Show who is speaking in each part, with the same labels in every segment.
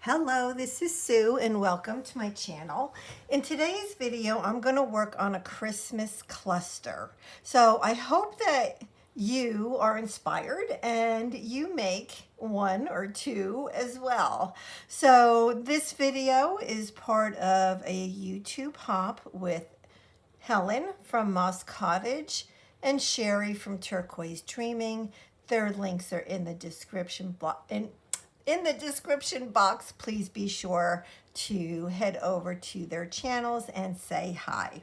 Speaker 1: Hello, this is Sue and welcome to my channel. In today's video, I'm going to work on a Christmas cluster. So I hope that you are inspired and you make one or two as well. So this video is part of a YouTube hop with Helen from Moss Cottage and Sheree from Turquoise Dreaming. Their links are in the description box. Please be sure to head over to their channels and say hi.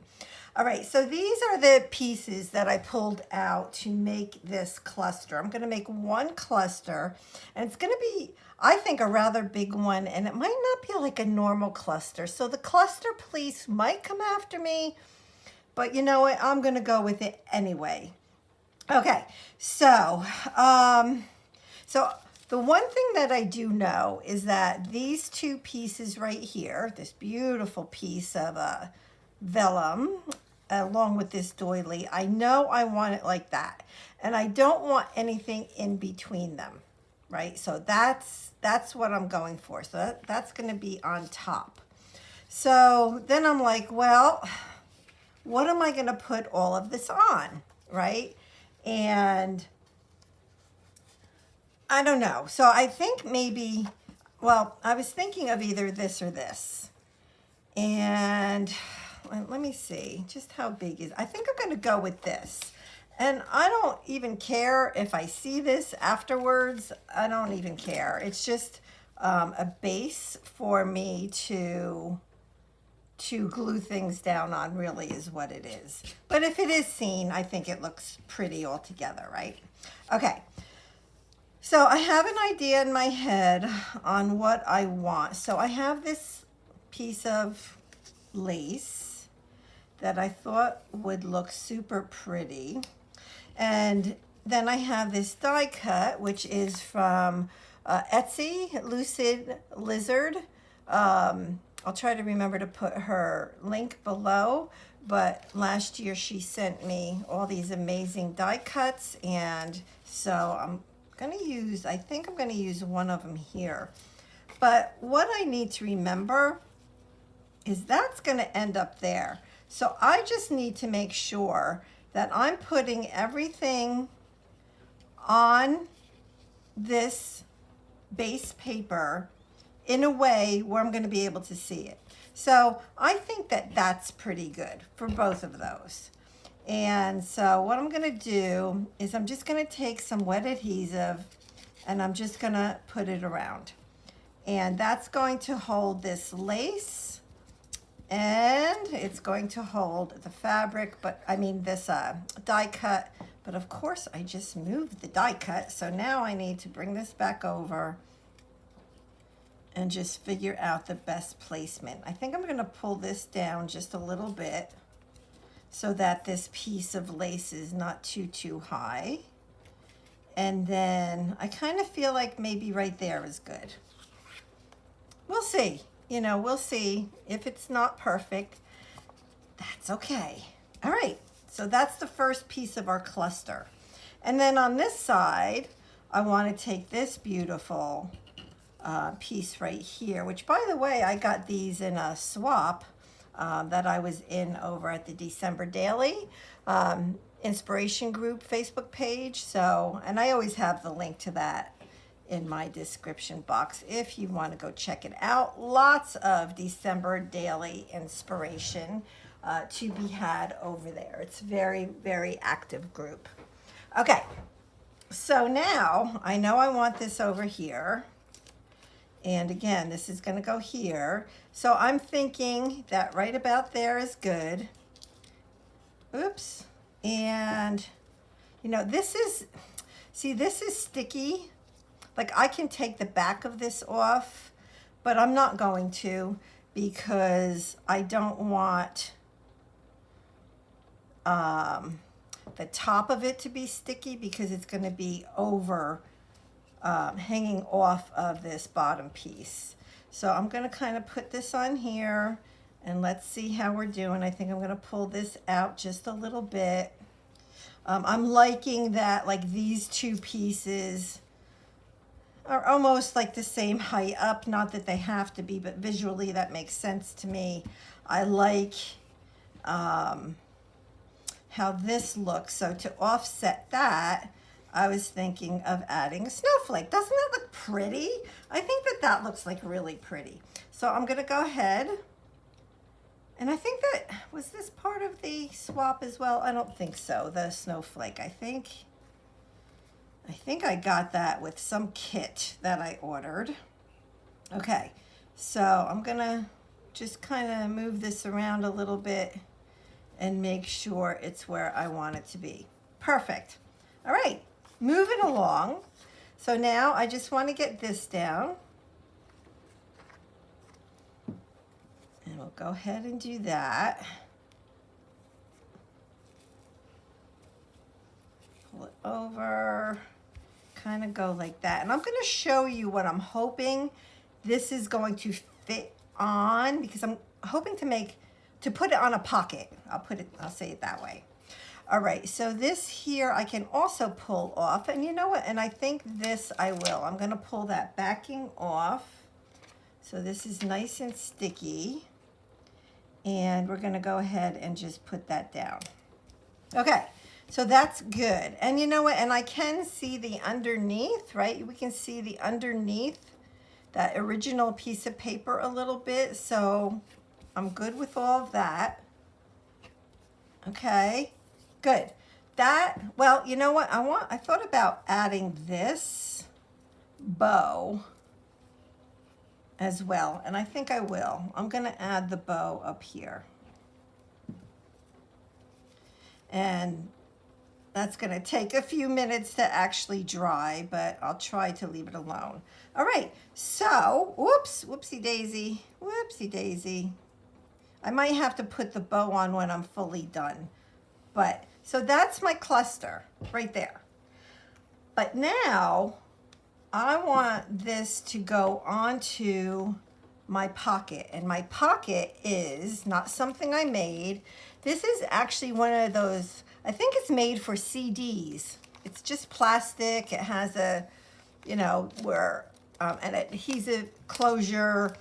Speaker 1: All right, so these are the pieces that I pulled out to make this cluster. I'm gonna make one cluster, and it's gonna be, I think, a rather big one, and it might not be like a normal cluster. So the cluster police might come after me, but you know what, I'm gonna go with it anyway. Okay, so, the one thing that I do know is that these two pieces right here, this beautiful piece of vellum, along with this doily, I know I want it like that. And I don't want anything in between them, right? So that's what I'm going for. So that's going to be on top. So then I'm like, well, what am I going to put all of this on, right? And I don't know. So I think maybe, well, I was thinking of either this or this. And let me see just how big is, I think I'm going to go with this. And I don't even care if I see this afterwards. I don't even care. It's just a base for me to glue things down on, really is what it is. But if it is seen, I think it looks pretty altogether, right? Okay. So I have an idea in my head on what I want. So I have this piece of lace that I thought would look super pretty. And then I have this die cut, which is from Etsy, Lucid Lizard. I'll try to remember to put her link below. But last year she sent me all these amazing die cuts. And so I'm going to use, I think I'm going to use one of them here. But what I need to remember is that's going to end up there. So I just need to make sure that I'm putting everything on this base paper in a way where I'm going to be able to see it. So I think that that's pretty good for both of those. And so what I'm going to do is I'm just going to take some wet adhesive and I'm just going to put it around. And that's going to hold this lace and it's going to hold the fabric, but I mean this die cut. But of course I just moved the die cut. So now I need to bring this back over and just figure out the best placement. I think I'm going to pull this down just a little bit so that this piece of lace is not too high. And then I kind of feel like maybe right there is good. We'll see. You know, we'll see. If it's not perfect, that's okay. All right, so that's the first piece of our cluster. And then on this side, I want to take this beautiful piece right here, which by the way, I got these in a swap that I was in over at the December Daily Inspiration Group Facebook page. So, and I always have the link to that in my description box if you want to go check it out. Lots of December Daily inspiration to be had over there. It's very, very active group. Okay, so now I know I want this over here. And again, this is going to go here. So I'm thinking that right about there is good. Oops. And, you know, this is, see, this is sticky. Like I can take the back of this off, but I'm not going to because I don't want the top of it to be sticky because it's going to be over hanging off of this bottom piece. So I'm going to kind of put this on here and let's see how we're doing. I think I'm going to pull this out just a little bit. I'm liking that, like these two pieces are almost like the same height up. Not that they have to be, but visually that makes sense to me. I like how this looks. So to offset that, I was thinking of adding a snowflake. Doesn't that look pretty? I think that that looks like really pretty. So I'm gonna go ahead, and I think that, was this part of the swap as well? I don't think so, the snowflake. I think I got that with some kit that I ordered. Okay, so I'm gonna just kind of move this around a little bit and make sure it's where I want it to be. Perfect. All right, moving along. So now I just want to get this down. And we'll go ahead and do that. Pull it over, kind of go like that. And I'm going to show you what I'm hoping this is going to fit on, because I'm hoping to put it on a pocket. I'll say it that way. All right, so this here I can also pull off, and you know what? And I think this I will. I'm gonna pull that backing off. So this is nice and sticky. And we're gonna go ahead and just put that down. Okay, so that's good. And you know what? And I can see the underneath, right? We can see the underneath that original piece of paper a little bit. So I'm good with all of that. Okay, good. That, well, you know what? I thought about adding this bow as well, and I think I will. I'm gonna add the bow up here. And that's gonna take a few minutes to actually dry, but I'll try to leave it alone. All right, so, whoopsie daisy. I might have to put the bow on when I'm fully done. But, so that's my cluster right there. But now I want this to go onto my pocket. And my pocket is not something I made. This is actually one of those, I think it's made for CDs. It's just plastic. It has a, you know, an adhesive closure.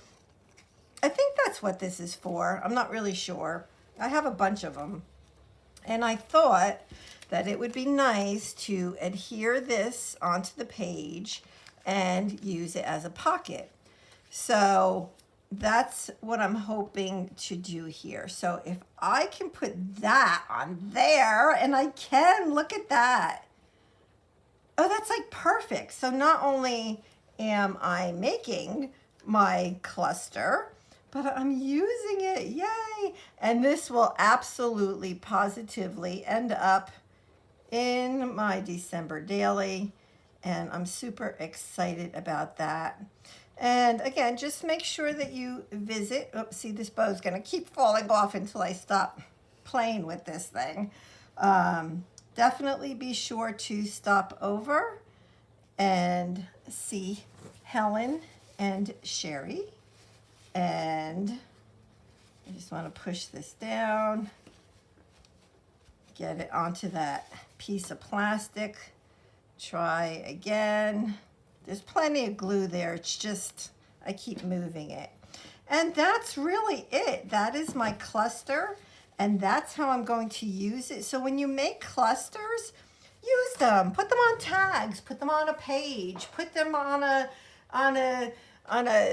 Speaker 1: I think that's what this is for. I'm not really sure. I have a bunch of them. And I thought that it would be nice to adhere this onto the page and use it as a pocket. So that's what I'm hoping to do here. So if I can put that on there, and I can, look at that. Oh, that's like perfect. So not only am I making my cluster, but I'm using it, yay! And this will absolutely, positively end up in my December daily, and I'm super excited about that. And again, just make sure that you visit. Oops, see, this bow is gonna keep falling off until I stop playing with this thing. Definitely be sure to stop over and see Helen and Sheree. And I just want to push this down, get it onto that piece of plastic. Try again. There's plenty of glue there. It's just, I keep moving it. And that's really it. That is my cluster, and that's how I'm going to use it. So when you make clusters, use them. Put them on tags. Put them on a page. Put them on a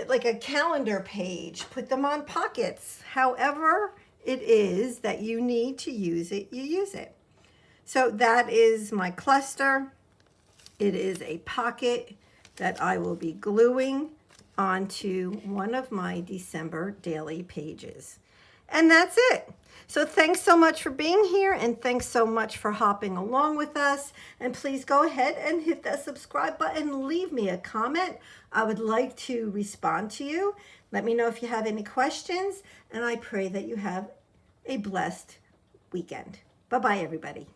Speaker 1: like a calendar page. Put them on pockets. However it is that you need to use it, you use it. So that is my cluster. It is a pocket that I will be gluing onto one of my December daily pages. And that's it. So thanks so much for being here, and thanks so much for hopping along with us. And please go ahead and hit that subscribe button. Leave me a comment. I would like to respond to you. Let me know if you have any questions, and I pray that you have a blessed weekend. Bye-bye, everybody.